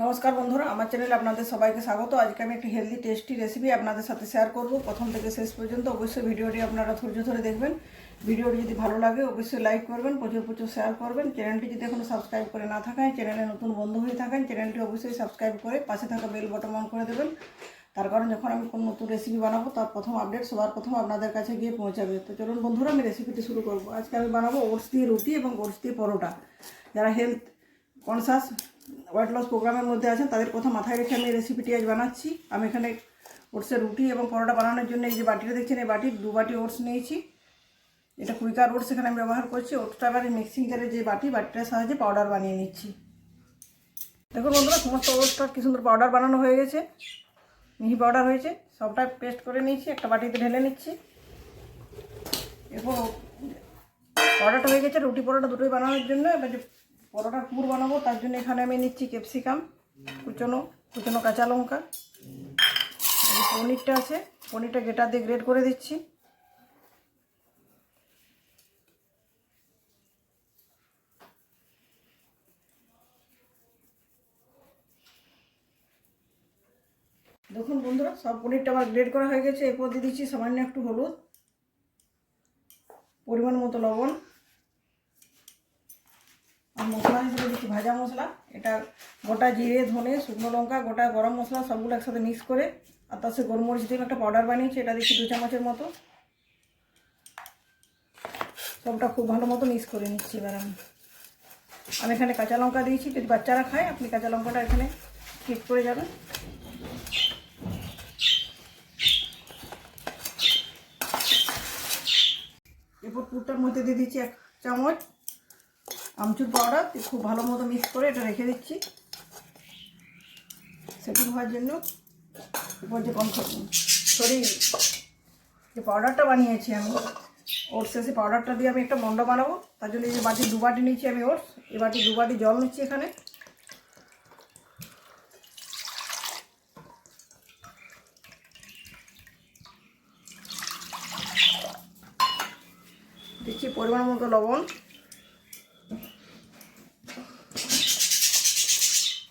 নমস্কার বন্ধুরা, আমার চ্যানেলে আপনাদের সবাইকে স্বাগত। আজকে আমি একটি হেলদি টেস্টি রেসিপি আপনাদের সাথে শেয়ার করব। প্রথম থেকে শেষ পর্যন্ত অবশ্যই ভিডিওটি আপনারা ধৈর্য ধরে দেখবেন। ভিডিওটি যদি ভালো লাগে অবশ্যই লাইক করবেন, প্রচুর প্রচুর শেয়ার করবেন। চ্যানেলটি যদি এখনও সাবস্ক্রাইব করে না থাকেন, চ্যানেলে নতুন বন্ধু হয়ে থাকেন, চ্যানেলটি অবশ্যই সাবস্ক্রাইব করে পাশে থাকা বেল বটন অন করে দেবেন। তার কারণ যখন আমি কোনো নতুন রেসিপি বানাবো তার প্রথম আপডেট সবার প্রথম আপনাদের কাছে গিয়ে পৌঁছাবে। তো চলুন বন্ধুরা, আমি রেসিপিটি শুরু করব। আজকে আমি বানাবো ওটস দিয়ে রুটি এবং ওটস দিয়ে পরোটা। যারা হেলথ কনসাস ওয়েট লস প্রোগ্রামের মধ্যে আছেন তাদের কথা মাথায় রেখে আমি রেসিপিটি আজ বানাচ্ছি। আমি এখানে ওটসের রুটি এবং পরোটা বানানোর জন্য এই যে বাটিটা দেখছেন, এই বাটির 2 বাটি ওটস নিয়েছি। এটা কুইকার ওটস এখানে আমি ব্যবহার করছি। ওটসটা এবার মিক্সিং জারের যে বাটিটার সাহায্যে পাউডার বানিয়ে নিচ্ছি। দেখুন বন্ধুরা, সমস্ত ওটসটা কি সুন্দর পাউডার বানানো হয়ে গেছে, মিহি পাউডার হয়েছে। সবটা পেস্ট করে নিয়েছি, একটা বাটিতে ঢেলে নিচ্ছি। এরপর পাউডারটা হয়ে গেছে রুটি পরোটা দুটোই বানানোর জন্য। এবার যে পরোটার পুর বানাবো তার জন্য এখানে আমি নিচ্ছি ক্যাপসিকাম, কুচনো কাঁচা লঙ্কা, পনিরটা আছে, পনিরটা গ্রেটার দিয়ে গ্রেট করে দিচ্ছি। দেখুন বন্ধুরা, সব পনিরটা আমার গ্রেট করা হয়ে গেছে। এরপর দিয়ে দিচ্ছি সামান্য একটু হলুদ, পরিমাণ মতো লবণ, আর মশলা হিসেবে দিচ্ছি ভাজা মশলা। এটা গোটা জিরে, ধনে, শুকনো লঙ্কা, গোটা গরম মশলা সবগুলো একসাথে মিক্স করে, আর তার সাথে গোলমরিচ দিয়ে একটা পাউডার বানিয়েছি, এটা দিচ্ছি 2 চামচের মতো। সবটা খুব ভালো মতো মিক্স করে নিচ্ছি। এবার আমি এখানে কাঁচা লঙ্কা দিয়েছি। যদি বাচ্চারা খায় আপনি কাঁচা লঙ্কাটা এখানে স্কিপ করে যাবেন। এরপর পুরটার মধ্যে দিয়ে দিচ্ছি 1 চামচ আমচুর পাউডার। খুব ভালো মতো মিক্স করে এটা রেখে দিচ্ছি সেটিং হওয়ার জন্য। এরপর যে পাউডারটা বানিয়েছি আমি ওটস, সেই পাউডারটা দিয়ে আমি একটা মন্ড বানাবো। তার জন্য এই যে বাটি 2 বাটি নিচ্ছি আমি ওটস, এই বাটি 2 বাটি জল নিচ্ছি। এখানে দিচ্ছি পরিমাণ মতো লবণ,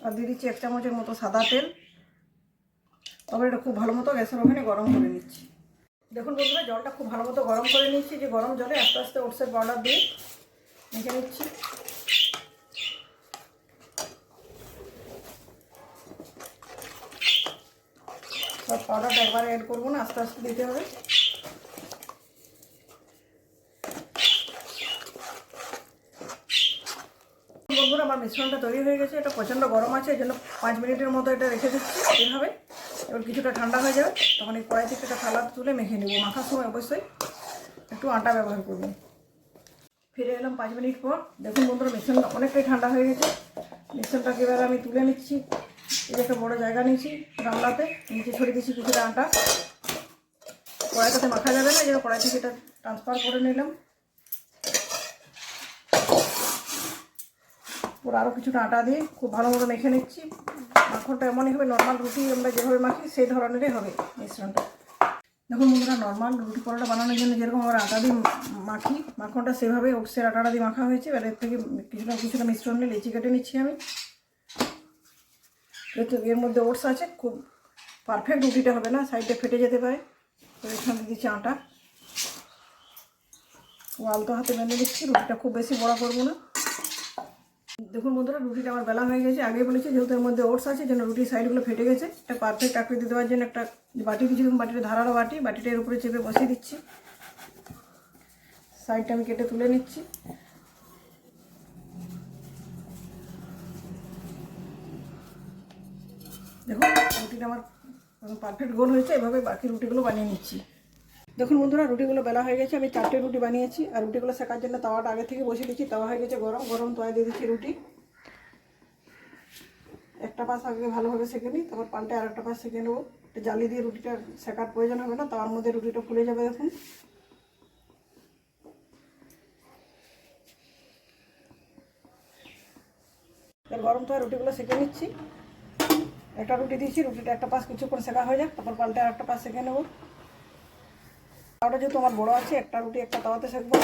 আর দিয়ে দিচ্ছি 1 চামচের মতো সাদা তেল। তবে এটা খুব ভালো মতো গ্যাসের ওখানে গরম করে নিচ্ছি। দেখুন বন্ধুরা, জলটা খুব ভালো মতো গরম করে নিচ্ছি। যে গরম জলে আস্তে আস্তে ওটসের পাউডার দিয়ে মেখে নিচ্ছি। সব পাউডারটা একবারে অ্যাড করবো না, আস্তে আস্তে দিতে হবে। বন্ধুরা, আমার মিশ্রণটা তৈরি হয়ে গেছে। এটা প্রচণ্ড গরম আছে, এই জন্য 5 মিনিটের মতো এটা রেখে দিচ্ছি এইভাবে। এবার কিছুটা ঠান্ডা হয়ে যাবে, তখন এই কড়াই থেকে একটা থালা তুলে মেখে নেব। মাখার সময় অবশ্যই একটু আটা ব্যবহার করবেন। ফিরে এলাম 5 মিনিট পর। দেখুন বন্ধুরা, মিশ্রণটা অনেকটাই ঠান্ডা হয়ে গেছে। মিশ্রণটাকে এবার আমি তুলে নিচ্ছি। এই যে একটা বড়ো জায়গা নিয়েছি গামলাতে, নিচে ছড়িয়ে দিচ্ছি কিছুটা আটা। কড়াইটাতে মাখা যাবে না, এই জন্য কড়াই থেকে এটা ট্রান্সফার করে নিলাম। পুরো আরও কিছুটা আটা দিয়ে খুব ভালো মতো মেখে নিচ্ছি। মাখনটা এমনই হবে, নর্মাল রুটি আমরা যেভাবে মাখি সেই ধরনেরই হবে মিশ্রণটা। দেখুন বন্ধুরা, নর্মাল রুটি পরোটা বানানোর জন্য যেরকম আমরা আটা দিয়ে মাখি, মাখনটা সেভাবে ওটসের আটাটা দিয়ে মাখা হয়েছে। এবার এর থেকে কিছুটা মিশ্রণ নিয়ে লেচি কেটে নিচ্ছি আমি। যেহেতু এর মধ্যে ওটস আছে, খুব পারফেক্ট রুটিটা হবে না, সাইডে ফেটে যেতে পারে। তো এখানে দিচ্ছি আটা, আলতো হাতে বেঁধে দিচ্ছি। রুটিটা খুব বেশি বড়া করবো না। দেখুন বন্ধুরা, রুটিটা আমার বেলা হয়ে গেছে। আগে বলেছি যেহেতু এর মধ্যে ওটস আছে যেন রুটির সাইডগুলো ফেটে গেছে। একটা পারফেক্ট আকৃতি দেওয়ার জন্য একটা বাটি দিচ্ছি। বাটিটা ধারালো বাটি, বাটিটা এর উপরে চেপে বসিয়ে দিচ্ছি। সাইডটা আমি কেটে তুলে নিচ্ছি। দেখুন রুটিটা আমার পারফেক্ট গোল হয়েছে। এভাবে বাকি রুটিগুলো বানিয়ে নিচ্ছি। দেখুন বন্ধুরা, রুটিগুলো বেলা হয়ে গেছে। আমি 4টে রুটি বানিয়েছি। আর রুটিগুলো শেখার জন্য তাওয়াটা আগে থেকে বসিয়ে দিচ্ছি। তাওয়া হয়ে গেছে গরম তাওয়ায় দিয়ে দিচ্ছি রুটি। একটা পাশ আগে ভালোভাবে সেঁকে নিই, তারপর পাল্টে আর একটা পাশ সেঁকে নেবো। একটা জালি দিয়ে রুটিটা শেখার প্রয়োজন হবে না, তার মধ্যে রুটিটা ফুলে যাবে। দেখুন গরম তাওয়ায় রুটিগুলো সেঁকে নিচ্ছি। একটা রুটি দিয়েছি, রুটিটা একটা পাশ কিছুক্ষণ শেখা হয়ে যাক, তারপর পাল্টে আর একটা পাশ সেঁকে নেবো। তাওয়াটা যেহেতু আমার বড়ো আছে, একটা রুটি একটা তাওয়াতে সেঁকবো।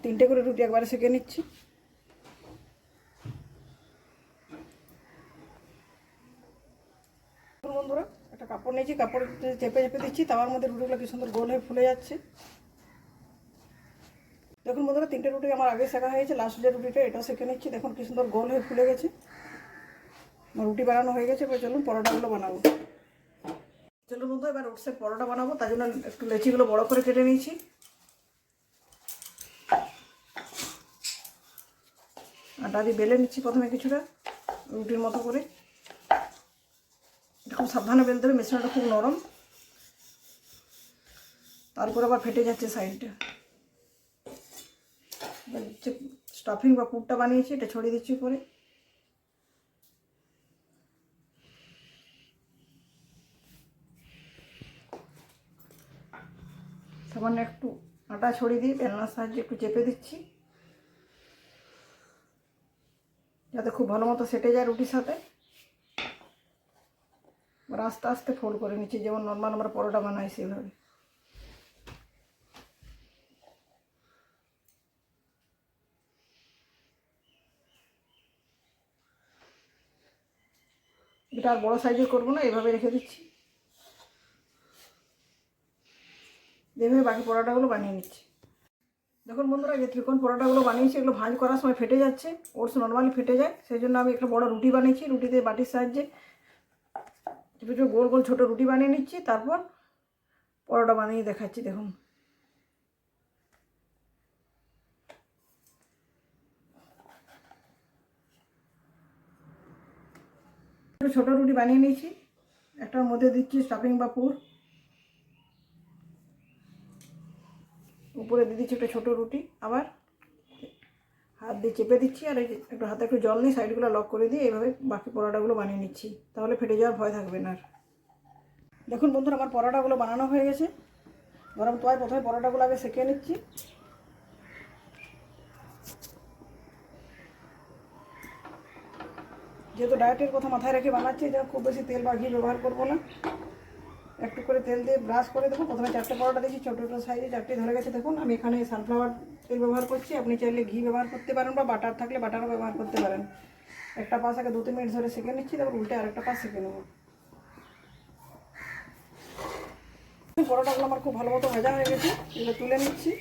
3টে করে রুটি একবারে সেঁকে নিচ্ছি। বন্ধুরা, একটা কাপড় নিয়েছি, কাপড় চেপে চেপে দিচ্ছি, তাওয়ার মধ্যে রুটিগুলো কি সুন্দর গোল হয়ে ফুলে যাচ্ছে। দেখুন বন্ধুরা, 3টে রুটি আমার আগে শেখা হয়েছে, লাস্ট যে রুটিটা এটাও সেঁকে নিচ্ছি। দেখুন কি সুন্দর গোল হয়ে ফুলে গেছে। আমার রুটি বানানো হয়ে গেছে। এবার চলুন পরোটাগুলো বানাবো। চলুন বন্ধু, এবার ওটসের পরোটা বানাবো। তার জন্য একটু লেচিগুলো বড় করে কেটে নিয়েছি। আটা দিয়ে বেলে নিচ্ছি প্রথমে কিছুটা রুটির মতো করে। খুব সাবধানে বেলতে হবে, মিশ্রণটা খুব নরম, তারপর আবার ফেটে যাচ্ছে সাইডটা। যে স্টাফিং বা পুরটা বানিয়েছি এটা ছড়িয়ে দিচ্ছি উপরে। সামান্য একটু আটা ছড়িয়ে দিয়ে বেলনার সাহায্যে একটু চেপে দিচ্ছি, যাতে খুব ভালো মতো সেটে যায় রুটির সাথে। এবার আস্তে আস্তে ফোল্ড করে নিচ্ছি, যেমন নর্মাল আমরা পরোটা বানাই সেভাবে। এটা আর বড়ো সাইজের করবো না, এভাবে রেখে দিচ্ছি। এভাবে বাকি পরোটাগুলো বানিয়ে নিচ্ছি। দেখুন বন্ধুরা, যে ত্রিকোণ পরোটাগুলো বানিয়েছি এগুলো ভাঁজ করার সময় ফেটে যাচ্ছে। ওটস নর্মালি ফেটে যায়, সেই জন্য আমি একটা বড় রুটি বানিয়েছি। রুটিতে বাটির সাহায্যে একটু গোল গোল ছোটো রুটি বানিয়ে নিচ্ছি, তারপর পরোটা বানিয়ে দেখাচ্ছি। দেখুন ছোটো রুটি বানিয়ে নিয়েছি। একটার মধ্যে দিচ্ছি স্টাফিং বা পুর, উপরে দিয়ে দিচ্ছি একটা ছোটো রুটি, আবার হাত দিয়ে চেপে দিচ্ছি। আর একটু হাতে একটু জল নিয়ে সাইডগুলো লক করে দিয়ে এইভাবে বাকি পরোটাগুলো বানিয়ে নিচ্ছি, তাহলে ফেটে যাওয়ার ভয় থাকবে না আর। দেখুন বন্ধুরা, আমার পরোটাগুলো বানানো হয়ে গেছে। গরম তোয়ায় প্রথমে পরোটাগুলো আগে সেঁকে নিচ্ছি। যেহেতু ডায়েটের কথা মাথায় রেখে বানাচ্ছি, যেন খুব বেশি তেল বা ঘি ব্যবহার করবো না। একটু করে তেল দিয়ে ব্রাশ করে দেবো। প্রথমে 4টে পরোটা দিয়েছি, ছোটো ছোটো সাইজে 4টে ধরে গেছে। দেখুন আমি এখানে সানফ্লাওয়ার তেল ব্যবহার করছি, আপনি চাইলে ঘি ব্যবহার করতে পারেন বা বাটার থাকলে বাটারও ব্যবহার করতে পারেন। একটা পাশ আগে 2-3 মিনিট ধরে সেঁকে নিচ্ছি, তারপর উল্টে আরেকটা পাশ সেঁকে নেবো। পরোটাগুলো আমার খুব ভালো মতো ভাজা হয়ে গেছে, এগুলো তুলে নিচ্ছি।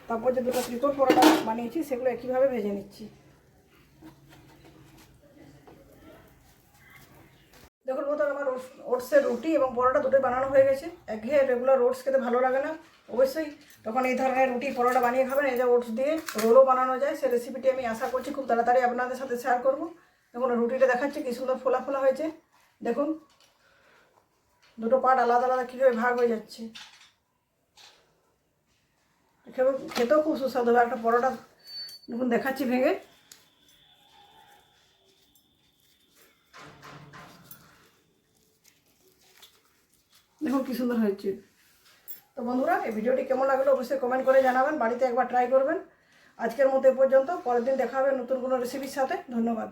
তারপর যে দুটো ত্রিকোণ পরোটা বানিয়েছি সেগুলো একইভাবে ভেজে নিচ্ছি। দেখুন বন্ধুরা, আমার ওটসের রুটি এবং পরোটা দুটোই বানানো হয়ে গেছে। একঘেয়ে রেগুলার ওটস খেতে ভালো লাগে না, অবশ্যই তখন এই ধরনের রুটি পরোটা বানিয়ে খাবেন। এই যে ওটস দিয়ে রোলও বানানো যায়, সেই রেসিপিটি আমি আশা করছি খুব তাড়াতাড়ি আপনাদের সাথে শেয়ার করব। দেখুন রুটিটা দেখাচ্ছে কি সুন্দর ফোলা ফোলা হয়েছে। দেখুন দুটো পার্ট আলাদা আলাদা কীভাবে ভাগ হয়ে যাচ্ছে। খেতেও খুব সুস্বাদু হবে। একটা পরোটা দেখুন দেখাচ্ছি ভেঙে। দেখুন কী সুন্দর হয়েছে। তো বন্ধুরা, এই ভিডিওটি কেমন লাগলো অবশ্যই কমেন্ট করে জানাবেন, বাড়িতে একবার ট্রাই করবেন। আজকের মতো এ পর্যন্ত, পরের দিন দেখা হবে নতুন কোনো রেসিপির সাথে। ধন্যবাদ।